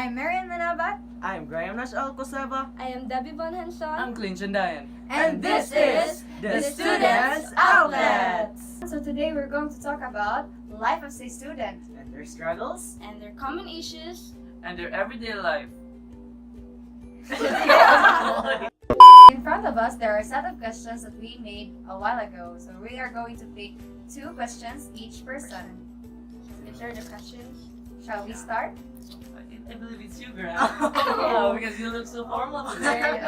I'm Marian Manabat. I'm Graham Nash Alcosaba. I am Debbie Von Henson. I'm Clint Chandayan. And this is The Students' Outlets. So today we're going to talk about life as a student. And their struggles. And their common issues. And their everyday life. In front of us, there are a set of questions that we made a while ago. So we are going to pick 2 questions each person. These are the questions. Shall we start? I believe it's you, Graham. Oh, because you look so formal today. Let's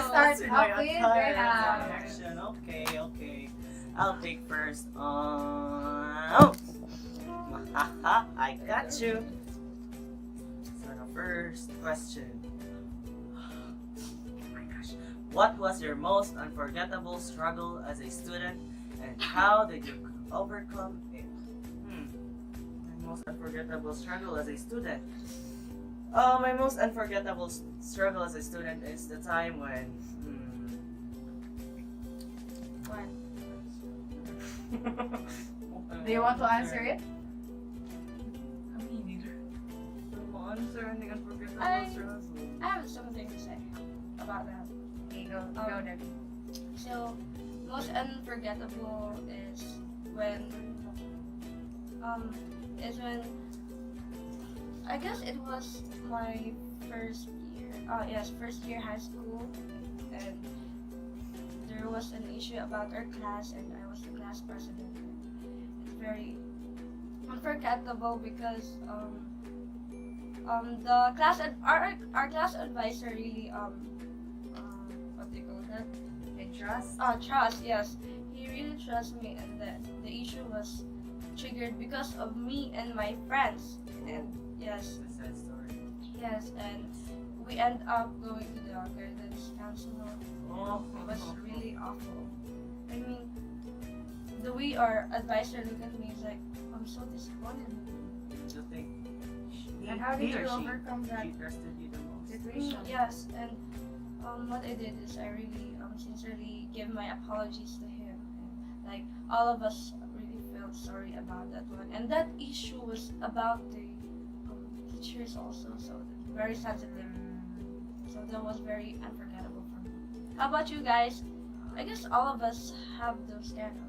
start That's off with Graham. Action. Okay. I'll pick first. Oh, I got you. So the first question. Oh my gosh. What was your most unforgettable struggle as a student, and how did you overcome it? My most unforgettable struggle as a student. My most unforgettable struggle as a student is the time when. Do you want to answer it? I mean, neither. Answer any unforgettable I struggle. have something to say about that. Okay, go Debbie. So, most unforgettable is when I guess it was my first year. First year high school, and there was an issue about our class, and I was the class president. It's very unforgettable because the class our class advisor really what do you call that? Trust, yes. He really trusts me, and the issue was triggered because of me and my friends. And yes, That's a sad story. yes, and we end up going to the guidance counselor. Oh, It was really awful. I mean, the way our advisor looked at me is like, I'm so disappointed. To think. And how did He or you she- overcome that She trusted you the most. situation? Yes, and what I did is I really sincerely gave my apologies to him. And, like, all of us really felt sorry about that one. And that issue was about the teachers also, so very sensitive. So that was very unforgettable for me. How about you guys? I guess all of us have those kind of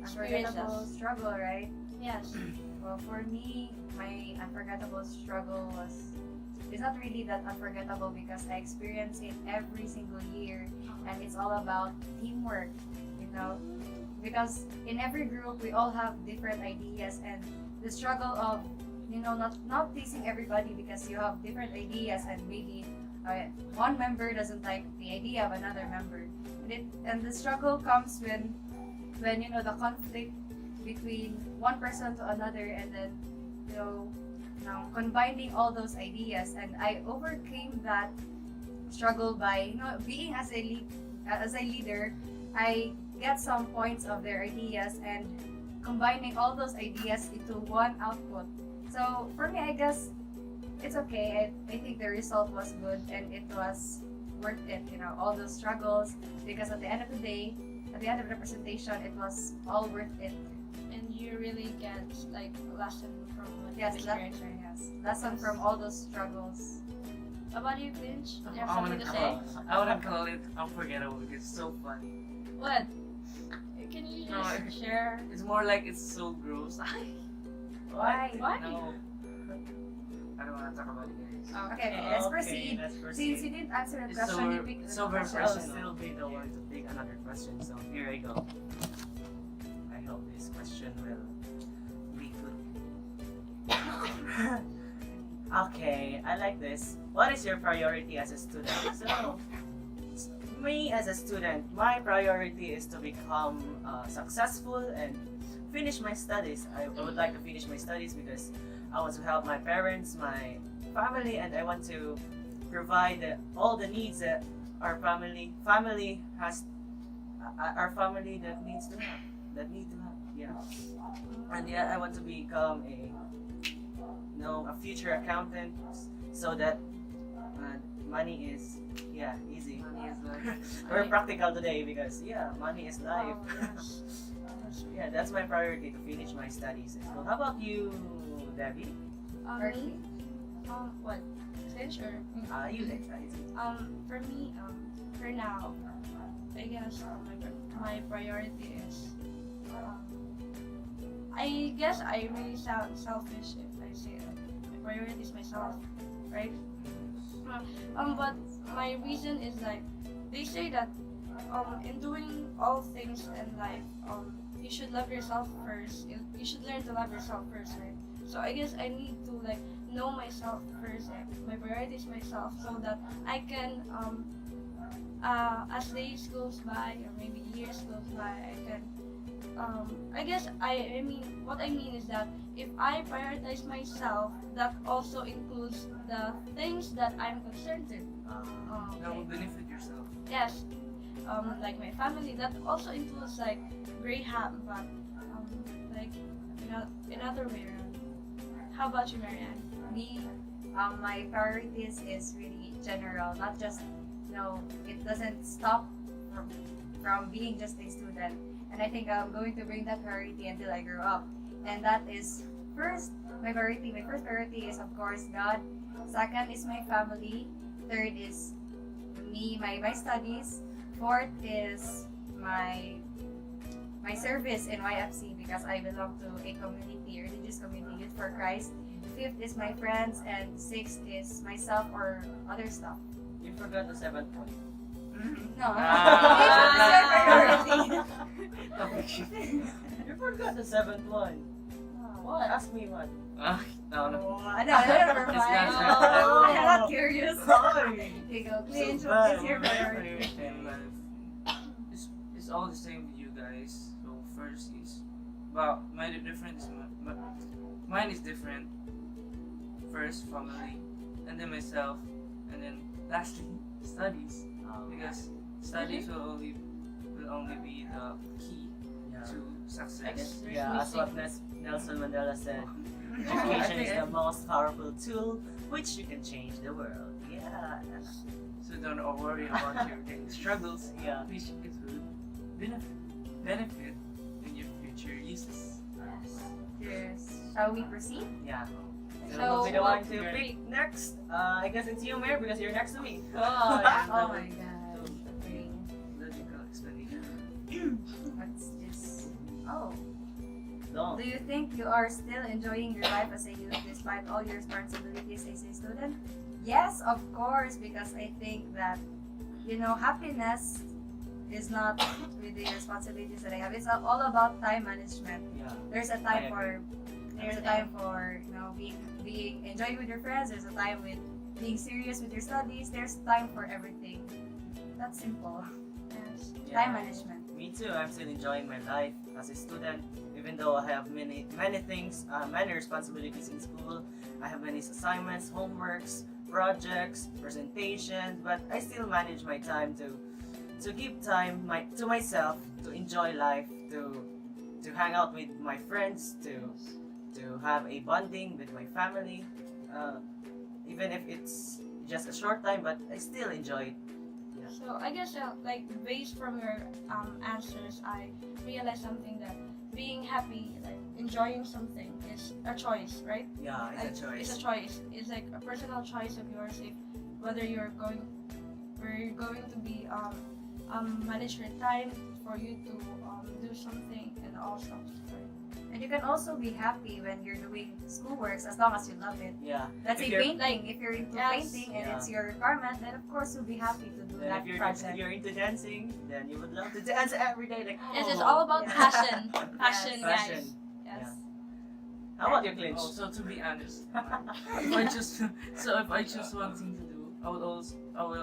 Unforgettable experiences. struggle, right? Yes. Well, for me, my unforgettable struggle it's not really that unforgettable because I experience it every single year, and it's all about teamwork, because in every group we all have different ideas, and the struggle of not pleasing everybody because you have different ideas, and maybe one member doesn't like the idea of another member, and the struggle comes when the conflict between one person to another, and then combining all those ideas. And I overcame that struggle by being as a leader. I get some points of their ideas and combining all those ideas into one output. So for me, I guess it's okay. I think the result was good, and it was worth it, all those struggles, because at the end of the day, at the end of the presentation, it was all worth it. And you really get like a lesson from what Yes, you experienced. lesson from all those struggles. How about you, Clinch? Do you have I something to say? wouldn't call it unforgettable because it's so funny. What? Can you No, just share? It's more like it's so gross. Why? Why? No. I don't want to talk about it, guys. Okay, let's proceed. Let's Since proceed. you didn't answer the It's question, so- you picked it's the so very question. I'll personal. still be the one to pick another question, so here I go. I hope this question will be good. Okay, I like this. What is your priority as a student? So, me as a student, my priority is to become successful and finish my studies. I would like to finish my studies because I want to help my parents, my family, and I want to provide all the needs that our family has, our family that need to have. Yeah. And yeah, I want to become a future accountant, so that money is easy. Money is like We're practical today because money is life. Oh, yes. Yeah, that's my priority, to finish my studies. So how about you, Debbie? Firstly, Me? What? Finish or? You next, For me, for now, I guess my priority is. I guess I really sound selfish if I say that my priority is myself, right? But my reason is like they say that in doing all things in life, you should love yourself first. You should learn to love yourself first, right? So I guess I need to like know myself first. Like, my priority is myself, so that I can as days goes by or maybe years goes by, I can I guess I mean what I mean is that if I prioritize myself, that also includes the things that I'm concerned with. That will benefit yourself. Yes, like my family. That also includes like Graham, but like in other way around. How about you, Marianne? Me, my priorities is really general, not just, it doesn't stop from being just a student. And I think I'm going to bring that priority until I grow up. And that is first, my first priority is of course God. Second is my family. Third is me, my studies. Fourth is my service in YFC because I belong to a community, religious community, Youth for Christ. Fifth is my friends, and sixth is myself or other stuff. You forgot the 7th one. No, Ah. it's your priority. You forgot the 7th one. What? Ask me what. No. No, never It's mind. not Oh, I'm not curious. Sorry. Okay, go. Clinch, So what bad. is your priority? In life, it's all the same with you guys. So first is, well, mine is different. First, family, and then myself, and then lastly, studies. Because studies will only be the key Yeah. to I success. guess, yeah, as what Nelson Mandela said, education is the most powerful tool which you can change the world. Yeah. So don't worry about your daily struggles. Yeah. Which it will benefit in your future uses. Yes. Shall we proceed? Yeah. So, So, who'll be the one what- to pick next? I guess it's you, Mayor, because you're next to me. Oh, yeah. Oh my god. So, Okay. logical explanation. What's this? Oh. Long. Do you think you are still enjoying your life as a youth despite all your responsibilities as a student? Yes, of course, because I think that, happiness is not with the responsibilities that I have. It's all about time management. Yeah. There's a I time for being enjoying with your friends. There's a time with being serious with your studies. There's time for everything. That's simple. Yes. Time management. Me too. I'm still enjoying my life as a student, even though I have many things, many responsibilities in school. I have many assignments, homeworks, projects, presentations, but I still manage my time to give time to myself, to enjoy life, to hang out with my friends, to have a bonding with my family, even if it's just a short time, but I still enjoy it. So I guess like based from your answers, I realized something that being happy, like enjoying something, is a choice, right? Yeah, Like, it's a choice. It's a choice. It's like a personal choice of yours. If whether you're going to be manage your time for you to do something and all stuff. Right? And you can also be happy when you're doing schoolworks as long as you love it. Yeah. Let's If say you're- painting. If you're into Yes. painting and Yeah. it's your requirement, then of course you'll be happy to do Then that if project. you're into dancing, then you would love to dance every day. Like, Yes, it's oh. all about Yeah. passion. Passion, Passion. guys. Yes. How about your clinch? Oh, so to be honest, if I choose one thing to do, I will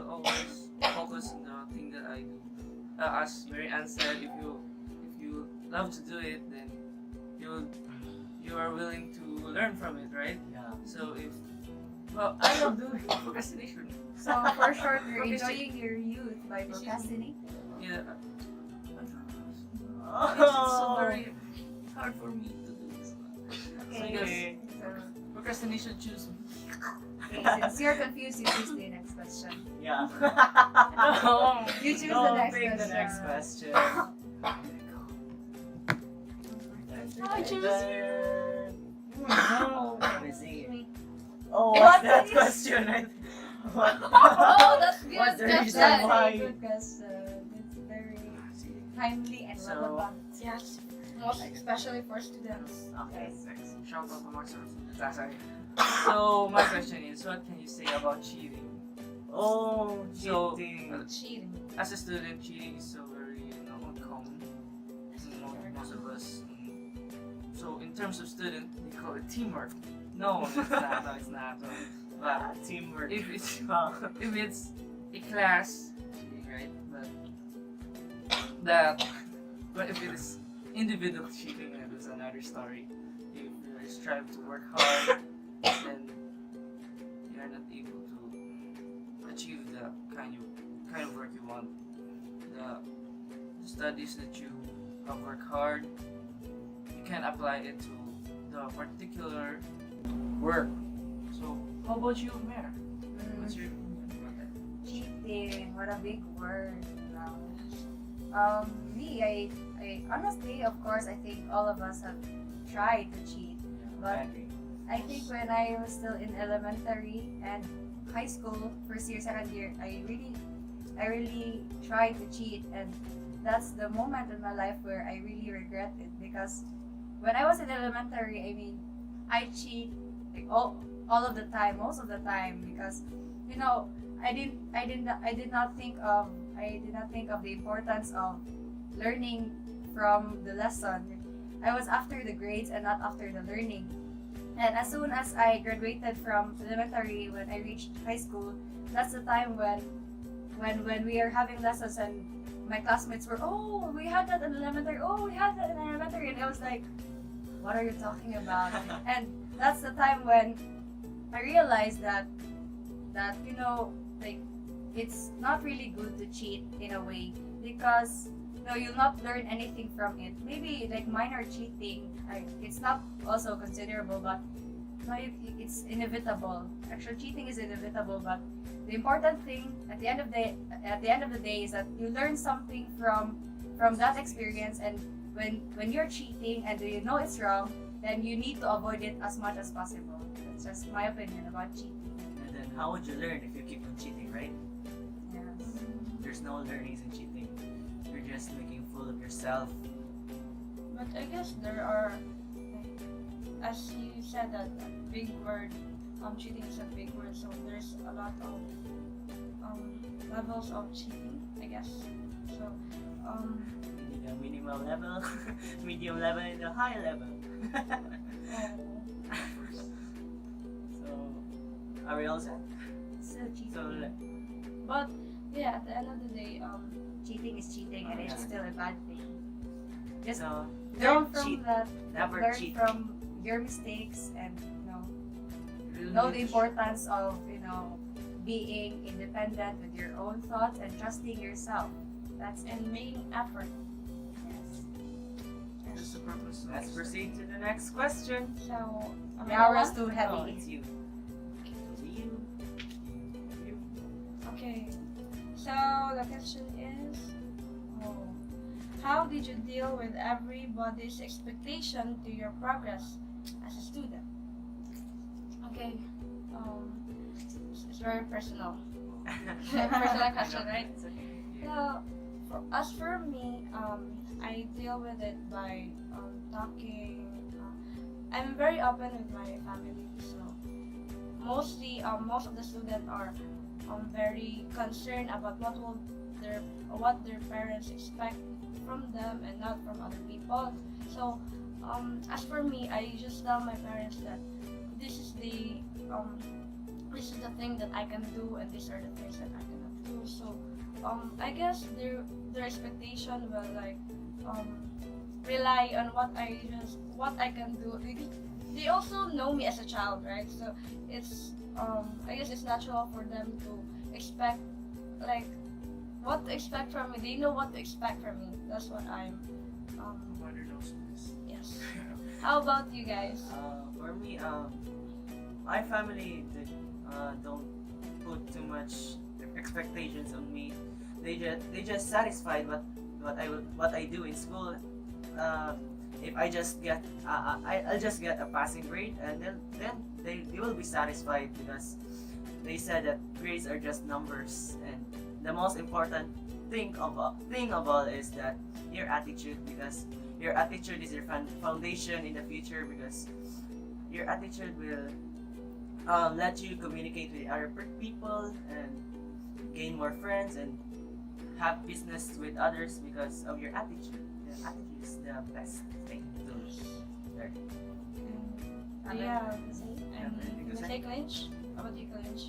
always focus on the thing that I do. As Mary Ann said, if you love to do it, then you are willing to learn from it, right? Yeah. So I love doing procrastination. So for short, you're Procrastinate. enjoying your youth by procrastinating. Yeah. Oh. It's so very hard for me to do this. Okay. So, Procrastination choose me. okay, since you're confused, you choose the next question. Yeah. You choose Go the next pick question. the next question. I choose you. Let me see. Oh, What what's that is- question? What? Oh, that's good. What's the That's reason good. why? Very good question. It's very timely and So- relevant. Yes, most especially for students. Okay, Yes. next. Shout out to Maxwell. Sorry. So my question is, what can you say about cheating? Oh, So, cheating. Cheating. As a student, cheating is so very uncommon. Most of us. So in terms of student, they call it teamwork. No, it's not. No, it's not. But Teamwork. if it's Wow. if it's a class, cheating, right? But if it is individual cheating, it's another story. If you strive to work hard, then you are not able to achieve the kind of work you want. The studies that you have worked hard, you can apply it to the particular work. So how about you, Mayor? What's your opinion about that? Cheating, what a big word. Wow. Me, I honestly, of course, I think all of us have tried to cheat. But I think when I was still in elementary and high school, first year, second year, I really tried to cheat, and that's the moment in my life where I really regret it, because when I was in elementary, I mean, I cheat like all of the time, most of the time, because you know, I did not think of the importance of learning from the lesson. I was after the grades and not after the learning. And as soon as I graduated from elementary, when I reached high school, that's the time when we are having lessons and my classmates were, oh, we had that in elementary, oh, we had that in elementary, and I was like, what are you talking about? And that's the time when I realized that you know, like, it's not really good to cheat in a way, because no, you'll not learn anything from it. Maybe like minor cheating, it's not also considerable, but no, it's inevitable. Actual cheating is inevitable, but the important thing at the end of the day is that you learn something from that experience. And when you're cheating and you know it's wrong, then you need to avoid it as much as possible. That's just my opinion about cheating. And then how would you learn if you keep on cheating, right? Yes. There's no learnings in cheating. You're just making fool of yourself. But I guess there are, like, as you said, that big word, cheating is a big word, so there's a lot of levels of cheating, I guess. So, You need a minimal level, medium level, and a high level. So, are we all set? Still cheating. So, but yeah, at the end of the day, Cheating is cheating, and it's Yeah. still a bad thing. Just so learn don't from cheat. that. Never Learn cheat. from your mistakes, and Really know need the to importance of being independent with your own thoughts and trusting yourself. That's it. and making effort. Yes. Just the purpose. Let's proceed to the next question. So, The hour is Amanda? too Oh, heavy. it's you. It's you. You. Okay. So the question is, how did you deal with everybody's expectation to your progress as a student? Okay. It's very personal. Personal question, right? It's okay. So, as for me, I deal with it by talking. I'm very open with my family, so mostly most of the students are very concerned about what their parents expect from them and not from other people. So, as for me, I just tell my parents that this is the thing that I can do, and these are the things that I cannot do. So, I guess their expectation will rely on what I can do. They also know me as a child, right? So it's I guess it's natural for them to expect what to expect from me. They know what to expect from me. That's what I'm. Wonder knows this. Yes. How about you guys? For me, my family don't put too much expectations on me. They just satisfied what I do in school, if I just get I'll just get a passing grade, and then they will be satisfied because they said that grades are just numbers, and the most important thing of all is that your attitude, because your attitude is your foundation in the future, because your attitude will let you communicate with other people and gain more friends and have business with others because of your attitude. The attitude is the best thing to learn. Yeah. anything to And say? say clinch? How about you clinch?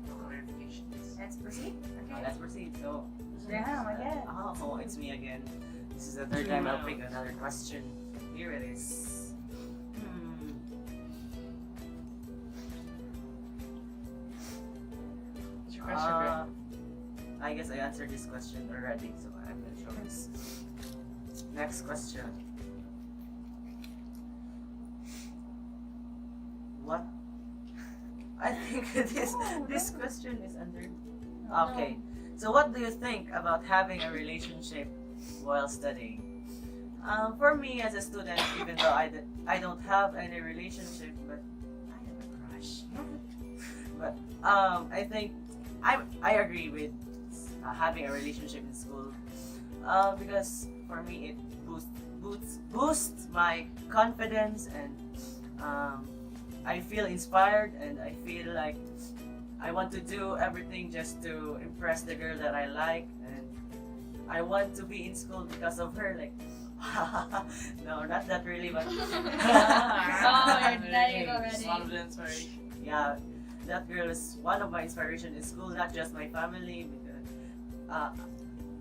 Clarifications. Let's proceed. Now let's proceed. So, Yeah, again. oh, it's me again. This is the third time I'll pick another question. Here it is. What's your question, Greg? I guess I answered this question already, so I'm gonna show this. Next question. What? I think this question is under. Okay. So what do you think about having a relationship while studying? For me as a student, even though I don't have any relationship, but I have a crush. But I think I agree with having a relationship in school because for me it boosts my confidence, and I feel inspired, and I feel like I want to do everything just to impress the girl that I like, and I want to be in school because of her. Like, no, not that really, but Oh, you're denying it It's one of already. the inspiration. yeah, that girl is one of my inspiration in school. Not just my family, because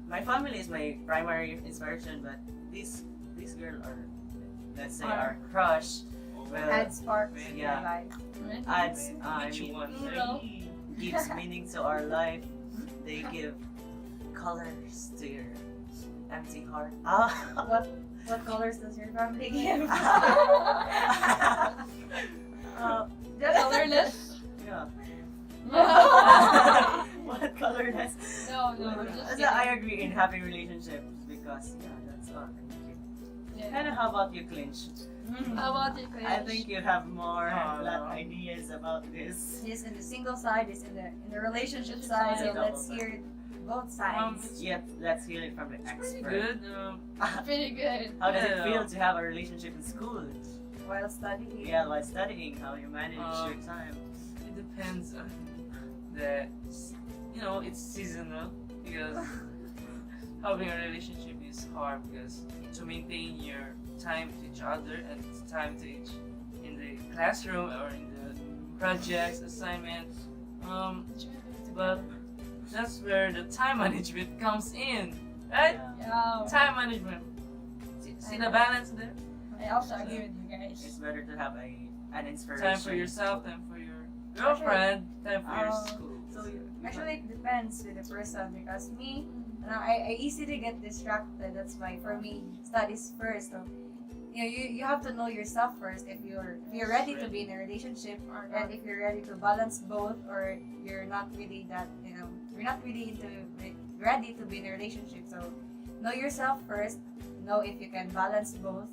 my family is my primary inspiration, but this girl are, let's say, our crush. Well, Add sparks in your yeah. life. adds Which one? Plural. gives meaning to our life. They give colors to your empty heart. What colors does your family give? Just colorless? Yeah. No, What colorless? no, I'm just So I agree in having relationships because that's all. kidding. And how about you, Clinch? How about you, clinch? I think you have more No. ideas about this. He's in the single side, he's in the relationship Relationship side, side. so let's hear both sides. Yet, let's hear it from the Pretty expert. good. Pretty good. How does it Yeah. feel to have a relationship in school? While studying. Yeah, while studying, how you manage your time. It depends on the, it's seasonal because having a relationship is hard because to maintain your time to each other and time to each in the classroom or in the projects, assignments. But that's where the time management comes in, right? Yeah. Time management. See the balance there? I also agree with you It's guys. better to have an inspiration. Time for yourself, time for your girlfriend, time for your school. So Actually, it depends with the person because me, I easily get distracted. That's why for me, studies first. So, you have to know yourself first if you're ready to be in a relationship, and if you're ready to balance both, or you're not really that you're not really ready to be in a relationship. So know yourself first. Know if you can balance both,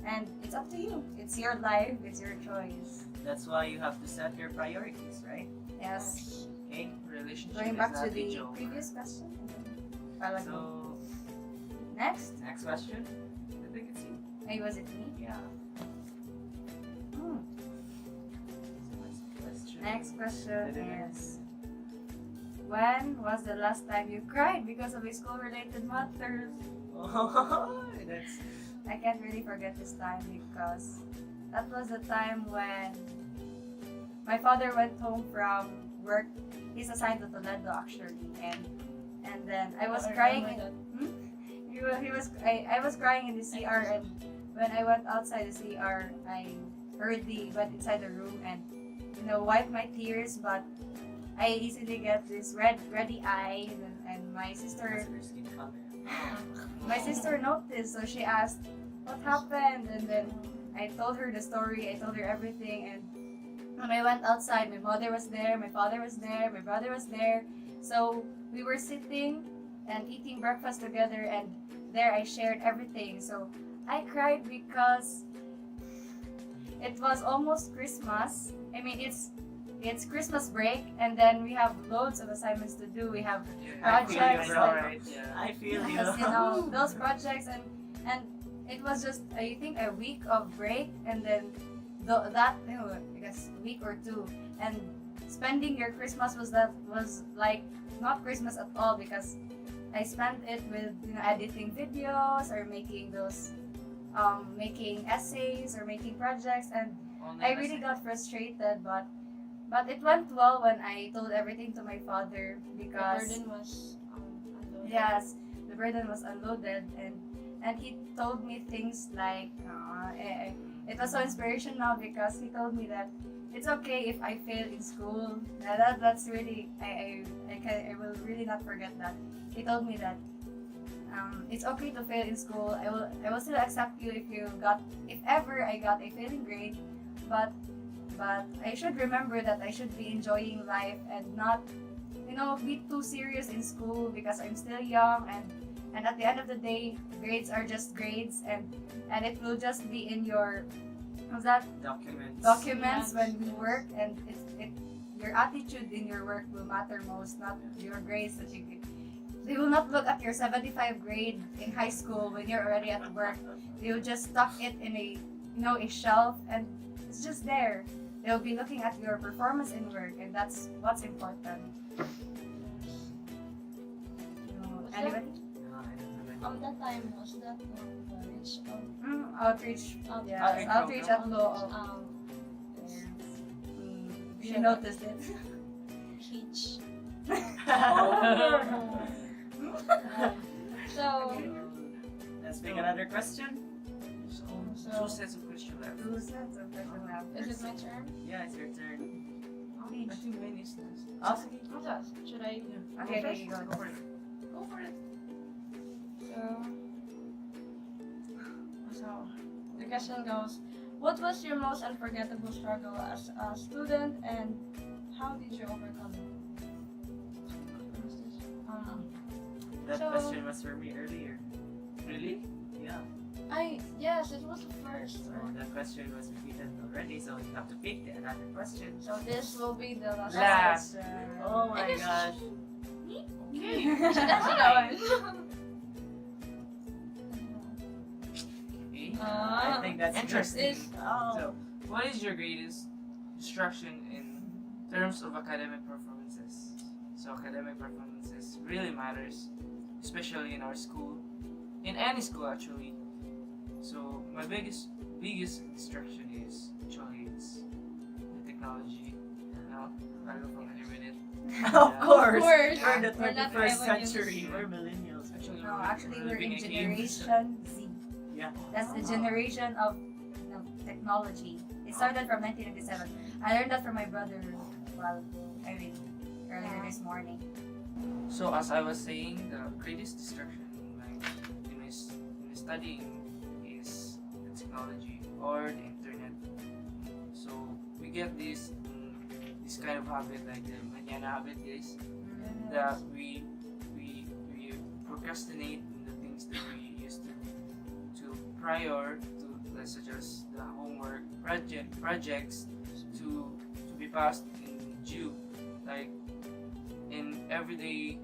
and it's up to you. It's your life. It's your choice. that's why you have to set your priorities, right? Yes. Okay. Relationship Going is back not to a the joke. previous question. Palago. So Next. next question. I think it's you. Ay, was it me? Yeah. Hmm. So what's the question? Next question is, when was the last time you cried because of a school-related matter? Oh, that's I can't really forget this time because that was the time when my father went home from work. He's assigned to Toledo actually, and then I was crying. I was crying in the CR, and when I went outside the CR, I hurriedly went inside the room and wiped my tears, but I easily get this ready eye, and my sister that's your skin color. noticed, so she asked what happened, and then I told her the story. I told her everything, and when I went outside, my mother was there, my father was there, my brother was there. So we were sitting and eating breakfast together, and there I shared everything. So I cried because it was almost Christmas. I mean, it's Christmas break, and then we have loads of assignments to do. We have I feel you, projects, bro. like, Yeah. I feel you. yes, those projects, and it was just I think a week of break, and then I guess a week or two, and spending your Christmas was like not Christmas at all because I spent it with editing videos or making those making essays or making projects, and I really got frustrated, but it went well when I told everything to my father The because burden was unloaded. yes, the burden was unloaded, and he told me things like it was so inspirational because he told me that it's okay if I fail in school. That's really I will really not forget that. He told me that it's okay to fail in school. I will still accept you if ever I got a failing grade, but I should remember that I should be enjoying life and not be too serious in school because I'm still young, and at the end of the day grades are just grades, and it will just be in your documents when you work, and your attitude in your work will matter most, not your grades that you get. They will not look at your 75 grade in high school when you're already at work. They will just stuck it in a shelf, and it's just there. They'll be looking at your performance in work, and that's what's important. Anybody? That time was that college Outreach. Yes, Outreach outreach at law. yes, You noticed it. peach. Oh. So Let's pick another question. So- Two sets of questions left. Two sets of question left. is it my turn? Yeah, it's your turn. Peach. I think mine is last. Oh, sige. Should I? Okay, Go okay, you first. go. Go for it. Go for it. So the question goes, what was your most unforgettable struggle as a student, and how did you overcome it? That So- question was for me earlier. Really? Yeah. Yes, it was the first. So that question was repeated already, so you have to pick another question. So this will be the last. Last. Oh I my guess- gosh. Okay. She doesn't know it. Okay. I think that's Interesting. Is- Oh. So, what is your greatest distraction in terms of academic performances? So, academic performances really matters, especially in our school, in any school actually. So, my biggest distraction is actually it's the technology. Now, are you familiar with it? Of course. course. We're in the We're not 21st millennials. century. We're millennials. Actually, we're living in a Generation Z. Yeah. That's the generation of technology. It started from 1997. I learned that from my brother earlier this morning. So as I was saying, the greatest distraction in my studying is the technology or the internet. So we get this kind of habit, like the manana habit, guys, that we procrastinate the things that we used to prior to, like, such as the homework projects to be passed in due, like in everyday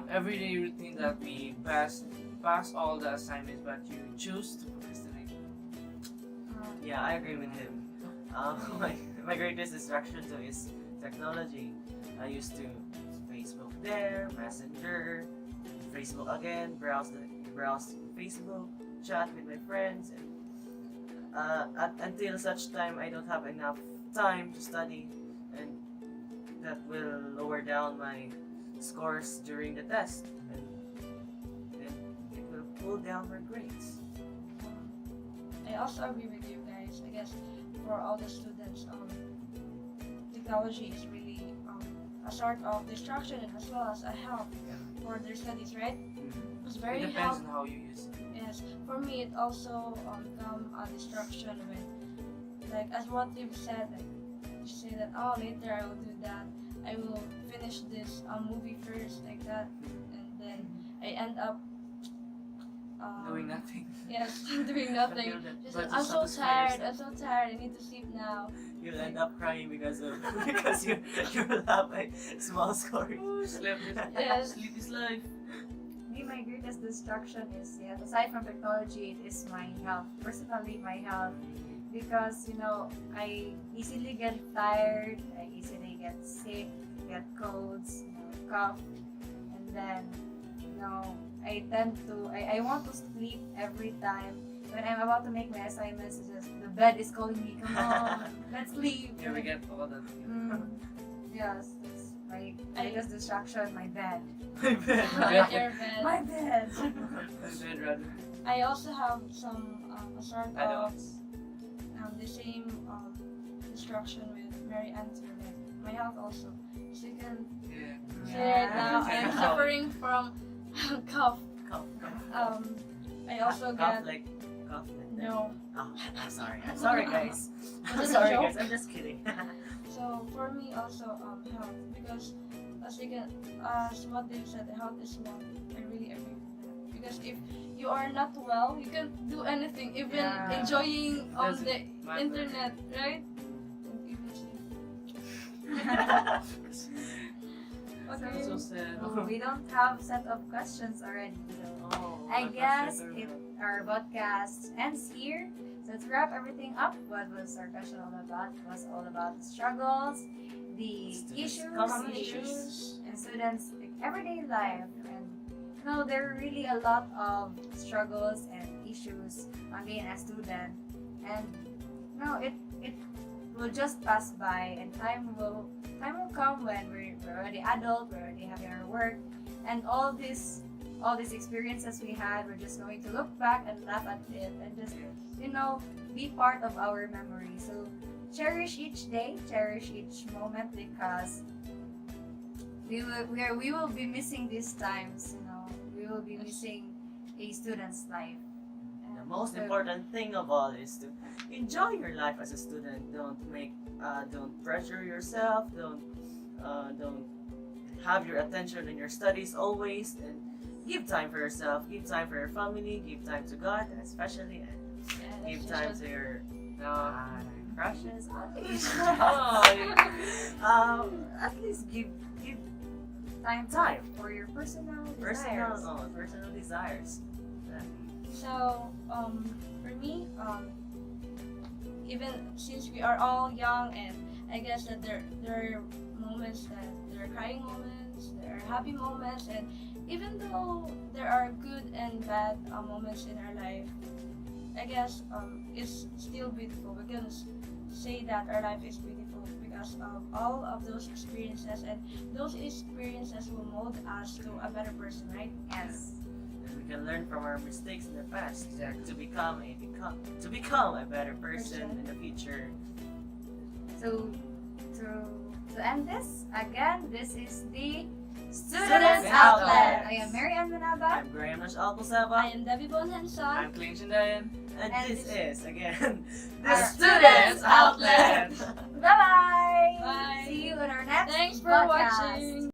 everyday routine that we pass all the assignments, but you choose to procrastinate. Yeah, I agree with him. My greatest distraction too is technology. I used to Facebook there, Messenger, Facebook again, browse Facebook, chat with my friends, and until such time I don't have enough time to study, and that will lower down my scores during the test, and it will pull down my grades. I also agree with you guys. I guess for all the students, technology is really a sort of distraction and as well as a help for their studies, right? It's very It depends helpful. on how you use it. Yes, for me it also become a distraction when, like as what you've said, like say that, oh, later I will do that. I will finish this movie first, like that. And then I end up Doing nothing. Yes, doing nothing. Just But like, to I'm so satisfy tired. yourself. I'm so tired. I need to sleep now. You'll end up crying because of because you laugh at small stories. Yes. Sleep is life. Me, my greatest distraction is, yeah, aside from technology, it is my health. Personally, my health. Because, you know, I easily get tired, I easily get sick, get colds, you know, cough, and then, you know, I want to sleep every time. When I'm about to make my assignments, it's just, the bed is calling me, come on, let's sleep. Yeah, we get all that. Yes, that's my greatest distraction, my bed. My bed. At your bed. My bed. Bed rather. I also have some a sort I of don't. the same instruction with Mary Antoinette. My health also. So you can Yeah. see right now Yeah. I'm suffering from cough. Cough, I also cough get like cough like that. no. Oh, I'm sorry. I'm sorry, guys. I'm Was it a sorry, joke? guys. I'm just kidding. So for me also health, because as what they said, health is wealth. I really agree with that. Because if you are not well, you can't do anything, even Yeah. enjoying on Doesn't the matter. internet, right? And even sleep. I'm so sad. Oh, we don't have set of questions already. So Oh, I my guess question. our podcast ends here. So to wrap everything up, what was our question all about? It was all about the struggles, the Students' issues, common issues, and students' like, everyday life. And you know, there are really a lot of struggles and issues on being a student. And you know, it will just pass by, and time will come when we're already adult, we're already having our work, and all these experiences we had, we're just going to look back and laugh at it and just, you know, be part of our memory. So cherish each day, cherish each moment, because we will be missing these times. You know, we will be missing a student's life. The most So- important thing of all is to enjoy your life as a student. Don't pressure yourself. Don't have your attention in your studies always, and give time for yourself. Give time for your family. Give time to God, and especially give time to your crushes. At least give time for your personal personal desires. personal desires. So, for me, even since we are all young, and I guess that there are moments that there are crying moments, there are happy moments, and even though there are good and bad moments in our life, I guess it's still beautiful. We can say that our life is beautiful because of all of those experiences, and those experiences will mold us to a better person, right? Yes. And we can learn from our mistakes in the past Exactly. to become a better person in the future. So to end this, again, this is the Students Students Outlet. Outlet. I am Mary Ann Manaba. I'm Graham Nash Alcosaba, I am Debbie Bonhenson. I'm Clean Shindayan. and and this is again the our Students Outlet. Outlet. Bye-bye. Bye. See you in our next Thanks for podcast. watching.